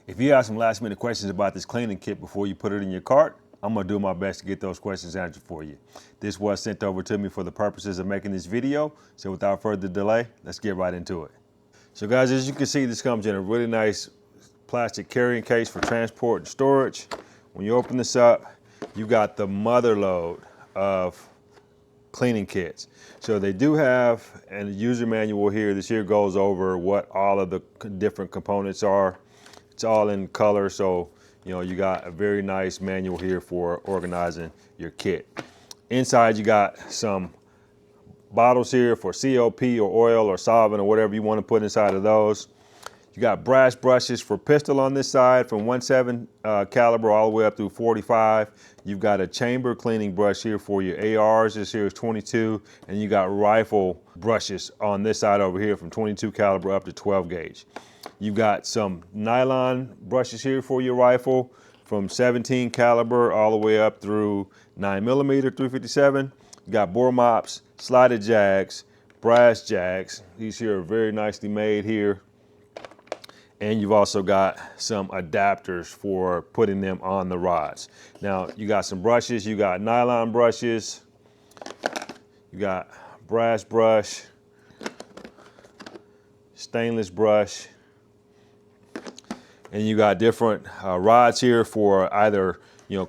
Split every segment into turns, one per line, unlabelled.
If you have some last minute questions about this cleaning kit before you put it in your cart, I'm gonna do my best to get those questions answered for you. This was sent over to me for the purposes of making this video. So without further delay, let's get right into it. So guys, as you can see, this comes in a really nice plastic carrying case for transport and storage. When you open this up, you got the mother load of cleaning kits. So they do have a user manual here. This here goes over what all of the different components are. It's all in color, so you got a very nice manual here for organizing your kit. Inside you got some bottles here for COP or oil or solvent or whatever you want to put inside of those. You got brass brushes for pistol on this side from 1.7 caliber all the way up through 45. You've got a chamber cleaning brush here for your ARs. This here is 22, and you got rifle brushes on this side over here from 22 caliber up to 12 gauge. You've got some nylon brushes here for your rifle from 17 caliber all the way up through 9mm 357. You got bore mops, slided Jags, brass Jags. These here are very nicely made here. And you've also got some adapters for putting them on the rods. Now you got some brushes, you got nylon brushes, you got brass brush, stainless brush, and you got different rods here for either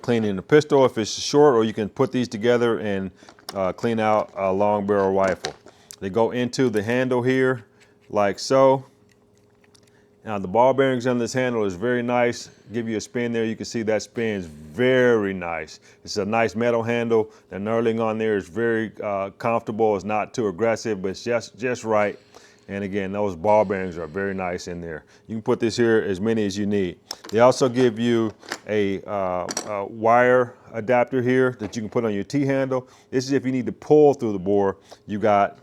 cleaning the pistol if it's short, or you can put these together and clean out a long barrel rifle. They go into the handle here like so. Now the ball bearings on this handle is very nice. Give you a spin there. You can see that spins very nice. It's a nice metal handle. The knurling on there is very comfortable. It's not too aggressive, but it's just right. And again, those ball bearings are very nice in there. You can put this here as many as you need. They also give you a wire adapter here that you can put on your T-handle. This is if you need to pull through the bore. You got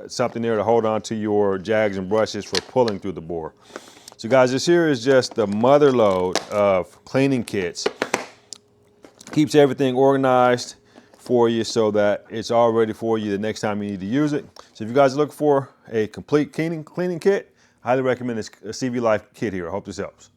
something there to hold on to your Jags and brushes for pulling through the bore. So guys, this here is just the mother load of cleaning kits. Keeps everything organized for you so that it's all ready for you the next time you need to use it. So if you guys look for a complete cleaning kit, I highly recommend this CVLIFE kit here. I hope this helps.